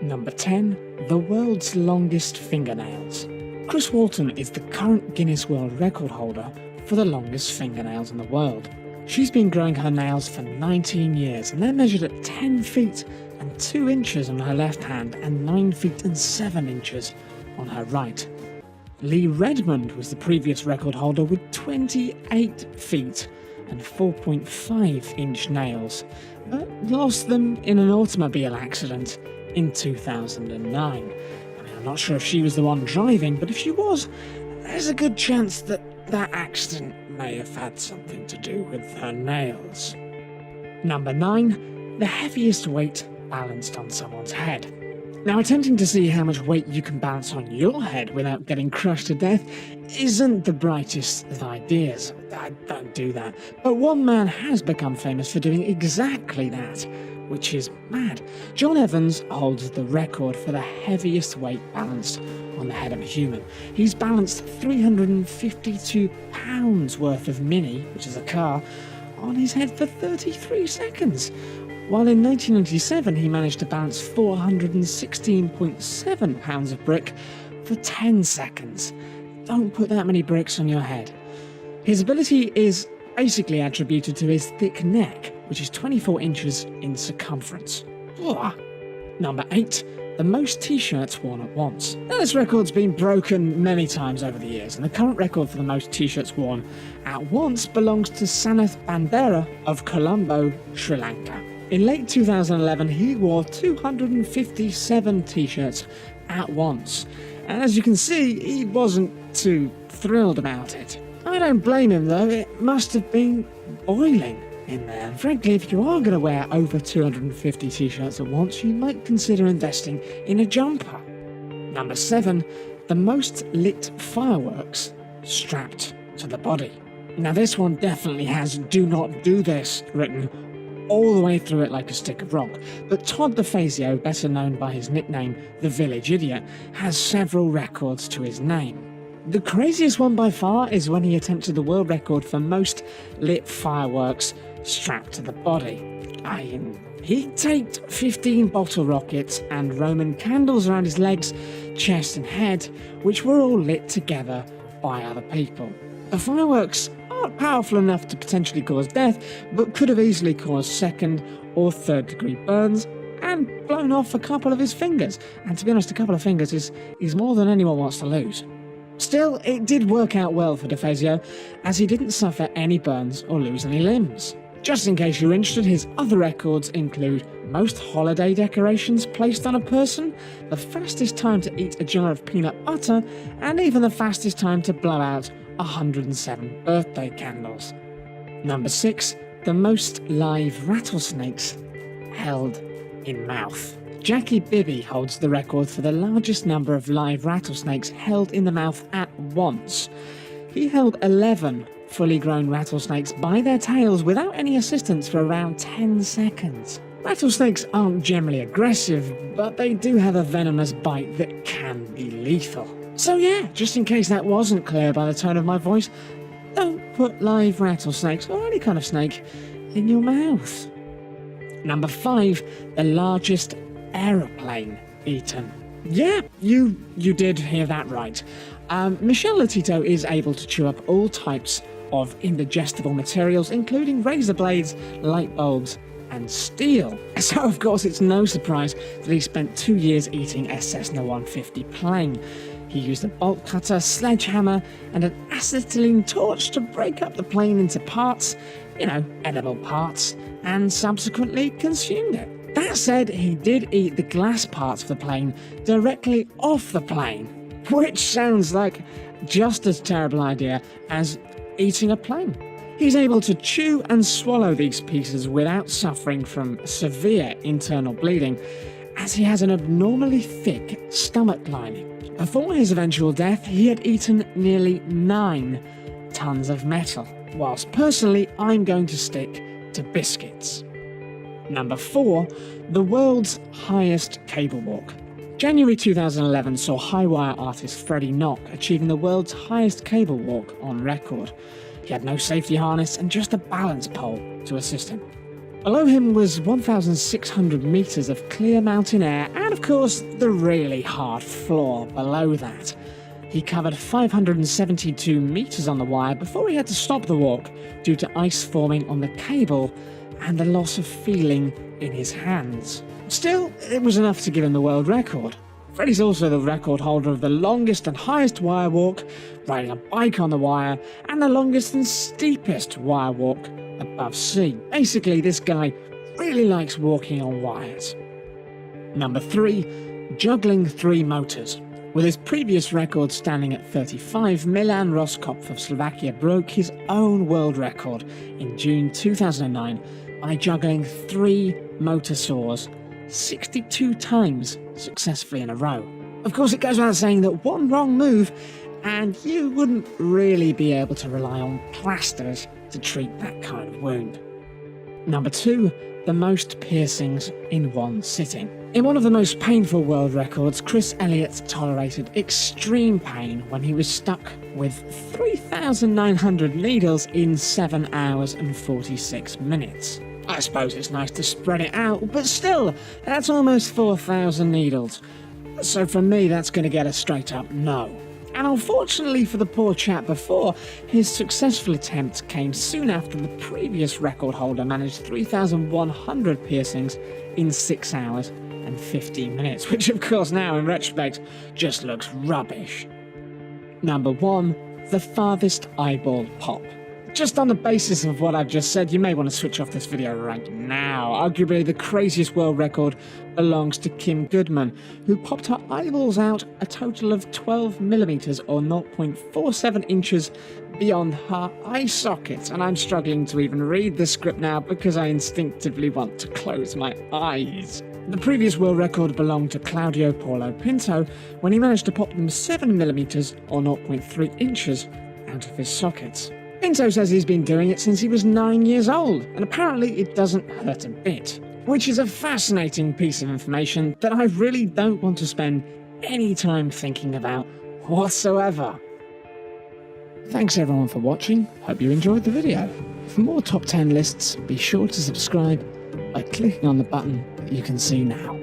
Number 10. The world's longest fingernails. Chris Walton is the current Guinness World Record holder for the longest fingernails in the world. She's been growing her nails for 19 years and they're measured at 10 feet and 2 inches on her left hand and 9 feet and 7 inches on her right. Lee Redmond was the previous record holder with 28 feet and 4.5 inch nails, but lost them in an automobile accident in 2009. I'm not sure if she was the one driving, but if she was, there's a good chance that that accident may have had something to do with her nails. Number 9. The heaviest weight balanced on someone's head. Now, attempting to see how much weight you can balance on your head without getting crushed to death isn't the brightest of ideas. I don't do that. But one man has become famous for doing exactly that, which is mad. John Evans holds the record for the heaviest weight balanced on the head of a human. He's balanced 352 pounds worth of Mini, which is a car, on his head for 33 seconds. While in 1997 he managed to balance 416.7 pounds of brick for 10 seconds. Don't put that many bricks on your head. His ability is basically attributed to his thick neck, which is 24 inches in circumference. Ugh. Number 8. The most t-shirts worn at once. Now, this record's been broken many times over the years, and the current record for the most t-shirts worn at once belongs to Sanath Bandera of Colombo, Sri Lanka. In late 2011, he wore 257 t-shirts at once, and as you can see, he wasn't too thrilled about it. I don't blame him though, it must have been boiling in there. And frankly, if you are going to wear over 250 t-shirts at once, you might consider investing in a jumper. Number 7. The most lit fireworks strapped to the body. Now, this one definitely has "do not do this" written all the way through it like a stick of rock, but Todd DeFazio, better known by his nickname The Village Idiot, has several records to his name. The craziest one by far is when he attempted the world record for most lit fireworks strapped to the body. He taped 15 bottle rockets and Roman candles around his legs, chest and head, which were all lit together by other people. The fireworks aren't powerful enough to potentially cause death, but could have easily caused second or third degree burns and blown off a couple of his fingers. And to be honest, a couple of fingers is more than anyone wants to lose. Still, it did work out well for DeFazio, as he didn't suffer any burns or lose any limbs. Just in case you're interested, his other records include most holiday decorations placed on a person, the fastest time to eat a jar of peanut butter, and even the fastest time to blow out 107 birthday candles. Number 6. The most live rattlesnakes held in mouth. Jackie Bibby holds the record for the largest number of live rattlesnakes held in the mouth at once. He held 11 fully grown rattlesnakes by their tails without any assistance for around 10 seconds. Rattlesnakes aren't generally aggressive, but they do have a venomous bite that can be lethal. So yeah, just in case that wasn't clear by the tone of my voice, don't put live rattlesnakes, or any kind of snake, in your mouth. Number 5. The largest aeroplane eaten. Yeah, you did hear that right. Michelle Lotito is able to chew up all types of indigestible materials, including razor blades, light bulbs, and steel. So of course it's no surprise that he spent 2 years eating a Cessna 150 plane. He used a bolt cutter, sledgehammer, and an acetylene torch to break up the plane into parts, edible parts, and subsequently consumed it. That said, he did eat the glass parts of the plane directly off the plane, which sounds like just as terrible idea as eating a plane. He's able to chew and swallow these pieces without suffering from severe internal bleeding, as he has an abnormally thick stomach lining. Before his eventual death, he had eaten nearly 9 tons of metal, whilst personally I'm going to stick to biscuits. Number 4. The world's highest cable walk. January 2011 saw high-wire artist Freddie Knock achieving the world's highest cable walk on record. He had no safety harness and just a balance pole to assist him. Below him was 1,600 metres of clear mountain air and, of course, the really hard floor below that. He covered 572 metres on the wire before he had to stop the walk due to ice forming on the cable and the loss of feeling in his hands. Still, it was enough to give him the world record. Freddie's also the record holder of the longest and highest wire walk, riding a bike on the wire, and the longest and steepest wire walk above sea. Basically, this guy really likes walking on wires. Number 3, juggling 3 motors. With his previous record standing at 35, Milan Roskopf of Slovakia broke his own world record in June 2009 by juggling 3 motor saws 62 times successfully in a row. Of course, it goes without saying that one wrong move and you wouldn't really be able to rely on plasters to treat that kind of wound. Number 2, the most piercings in one sitting. In one of the most painful world records, Chris Elliott tolerated extreme pain when he was stuck with 3,900 needles in 7 hours and 46 minutes. I suppose it's nice to spread it out, but still, that's almost 4,000 needles. So for me, that's going to get a straight up no. And unfortunately for the poor chap before, his successful attempt came soon after the previous record holder managed 3,100 piercings in 6 hours and 15 minutes, which of course now in retrospect just looks rubbish. Number 1, the farthest eyeball pop. Just on the basis of what I've just said, you may want to switch off this video right now. Arguably the craziest world record belongs to Kim Goodman, who popped her eyeballs out a total of 12mm or 0.47 inches beyond her eye socket. And I'm struggling to even read the script now because I instinctively want to close my eyes. The previous world record belonged to Claudio Paulo Pinto when he managed to pop them 7mm or 0.3 inches out of his sockets. Pinto says he's been doing it since he was 9 years old, and apparently it doesn't hurt a bit. Which is a fascinating piece of information that I really don't want to spend any time thinking about whatsoever. Thanks everyone for watching, hope you enjoyed the video. For more top 10 lists, be sure to subscribe by clicking on the button that you can see now.